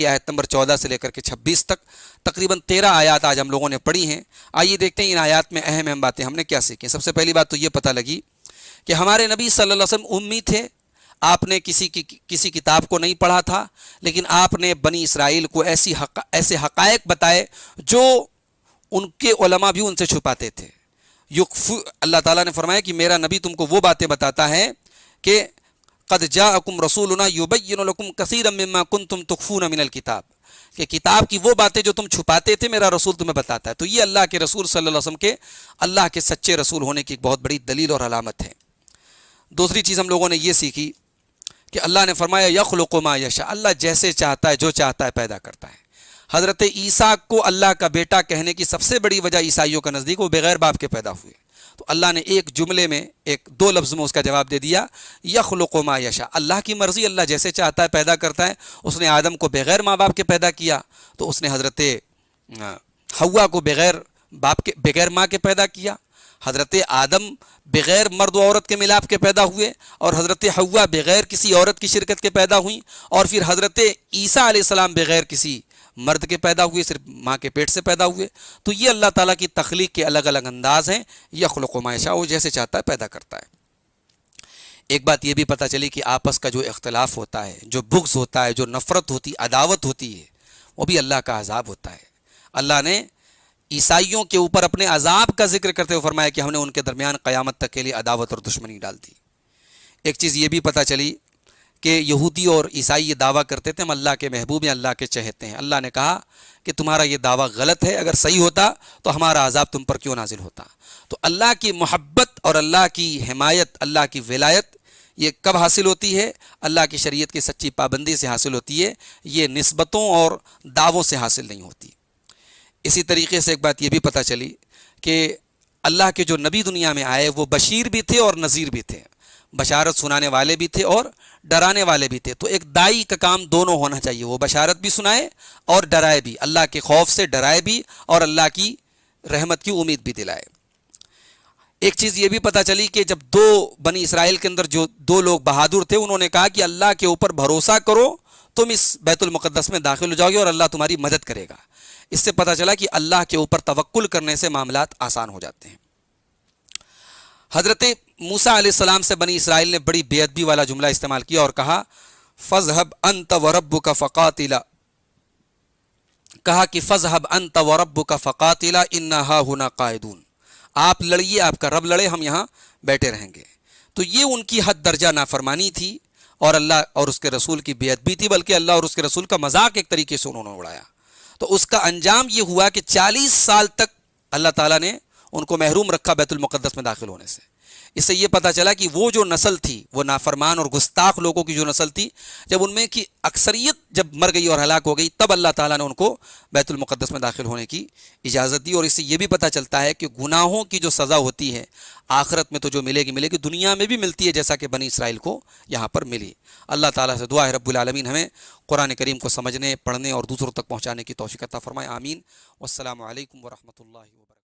یہ آیت نمبر 14 سے لے کر کے 26 تک تقریباً 13 آیات آج ہم لوگوں نے پڑھی ہیں۔ آئیے دیکھتے ہیں ان آیات میں اہم اہم باتیں ہم نے کیا سیکھی۔ سب سے پہلی بات تو یہ پتہ لگی کہ ہمارے نبی صلی اللہ علیہ وسلم امی تھے، آپ نے کسی کتاب کو نہیں پڑھا تھا، لیکن آپ نے بنی اسرائیل کو ایسے حقائق بتائے جو ان کے علماء بھی ان سے چھپاتے تھے۔ اللہ تعالیٰ نے فرمایا کہ میرا نبی تم کو وہ باتیں بتاتا ہے کہ قد جاءکم رسولنا یبین لکم کثیرا مما کنتم تخفون من الکتاب، کہ کتاب کی وہ باتیں جو تم چھپاتے تھے میرا رسول تمہیں بتاتا ہے۔ تو یہ اللہ کے رسول صلی اللہ علیہ وسلم کے اللہ کے سچے رسول ہونے کی ایک بہت بڑی دلیل اور علامت ہے۔ دوسری چیز ہم لوگوں نے یہ سیکھی کہ اللہ نے فرمایا یخلق ما یشاء، اللہ جیسے چاہتا ہے جو چاہتا ہے پیدا کرتا ہے۔ حضرت عیسیٰ کو اللہ کا بیٹا کہنے کی سب سے بڑی وجہ عیسائیوں کا نزدیک وہ بغیر باپ کے پیدا ہوئے، تو اللہ نے ایک جملے میں دو لفظ میں اس کا جواب دے دیا، یخلق ما یشاء، اللہ کی مرضی، اللہ جیسے چاہتا ہے پیدا کرتا ہے۔ اس نے آدم کو بغیر ماں باپ کے پیدا کیا، تو اس نے حضرت حوا کو بغیر ماں کے پیدا کیا۔ حضرت آدم بغیر مرد و عورت کے ملاپ کے پیدا ہوئے، اور حضرت حوا بغیر کسی عورت کی شرکت کے پیدا ہوئیں، اور پھر حضرت عیسیٰ علیہ السلام بغیر کسی مرد کے پیدا ہوئے، صرف ماں کے پیٹ سے پیدا ہوئے۔ تو یہ اللہ تعالیٰ کی تخلیق کے الگ الگ انداز ہیں۔ یخلق ما یشاء، وہ جیسے چاہتا ہے پیدا کرتا ہے۔ ایک بات یہ بھی پتہ چلی کہ آپس کا جو اختلاف ہوتا ہے، جو بغض ہوتا ہے، جو نفرت ہوتی، عداوت ہوتی ہے، وہ بھی اللہ کا عذاب ہوتا ہے۔ اللہ نے عیسائیوں کے اوپر اپنے عذاب کا ذکر کرتے ہوئے فرمایا کہ ہم نے ان کے درمیان قیامت تک کے لیے عداوت اور دشمنی ڈال دی۔ ایک چیز یہ بھی پتہ چلی کہ یہودی اور عیسائی یہ دعویٰ کرتے تھے ہم اللہ کے محبوب ہیں، اللہ کے چہتے ہیں۔ اللہ نے کہا کہ تمہارا یہ دعویٰ غلط ہے، اگر صحیح ہوتا تو ہمارا عذاب تم پر کیوں نازل ہوتا۔ تو اللہ کی محبت اور اللہ کی حمایت، اللہ کی ولایت، یہ کب حاصل ہوتی ہے؟ اللہ کی شریعت کی سچی پابندی سے حاصل ہوتی ہے، یہ نسبتوں اور دعووں سے حاصل نہیں ہوتی۔ اسی طریقے سے ایک بات یہ بھی پتہ چلی کہ اللہ کے جو نبی دنیا میں آئے وہ بشیر بھی تھے اور نذیر بھی تھے، بشارت سنانے والے بھی تھے اور ڈرانے والے بھی تھے۔ تو ایک دائی کا کام دونوں ہونا چاہیے، وہ بشارت بھی سنائے اور ڈرائے بھی، اللہ کے خوف سے ڈرائے بھی اور اللہ کی رحمت کی امید بھی دلائے۔ ایک چیز یہ بھی پتہ چلی کہ جب بنی اسرائیل کے اندر جو دو لوگ بہادر تھے، انہوں نے کہا کہ اللہ کے اوپر بھروسہ کرو، تم اس بیت المقدس میں داخل ہو جاؤ گے اور اللہ تمہاری مدد کرے گا۔ اس سے پتہ چلا کہ اللہ کے اوپر توکل کرنے سے معاملات آسان ہو جاتے ہیں۔ حضرت موسیٰ علیہ السلام سے بنی اسرائیل نے بڑی بے ادبی والا جملہ استعمال کیا اور کہا فَاذْهَبْ أَنْتَ وَرَبُّكَ فَقَاتِلَا، کہا کہ فَاذْهَبْ أَنْتَ وَرَبُّكَ فَقَاتِلَا إِنَّا هَاهُنَا قَاعِدُونَ، آپ لڑیے، آپ کا رب لڑے، ہم یہاں بیٹھے رہیں گے۔ تو یہ ان کی حد درجہ نافرمانی تھی اور اللہ اور اس کے رسول کی بے ادبی تھی، بلکہ اللہ اور اس کے رسول کا مذاق ایک طریقے سے انہوں نے اڑایا۔ تو اس کا انجام یہ ہوا کہ 40 سال تک اللہ تعالیٰ نے ان کو محروم رکھا بیت المقدس میں داخل ہونے سے۔ اس سے یہ پتہ چلا کہ وہ جو نسل تھی، وہ نافرمان اور گستاخ لوگوں کی جو نسل تھی، جب ان میں کی اکثریت جب مر گئی اور ہلاک ہو گئی، تب اللہ تعالیٰ نے ان کو بیت المقدس میں داخل ہونے کی اجازت دی۔ اور اس سے یہ بھی پتہ چلتا ہے کہ گناہوں کی جو سزا ہوتی ہے آخرت میں تو جو ملے گی دنیا میں بھی ملتی ہے، جیسا کہ بنی اسرائیل کو یہاں پر ملی۔ اللہ تعالیٰ سے دعا ہے رب العالمین ہمیں قرآن کریم کو سمجھنے، پڑھنے اور دوسروں تک پہنچانے کی توفیق عطا فرمائے، آمین۔ والسلام علیکم ورحمۃ اللہ وبرکاتہ۔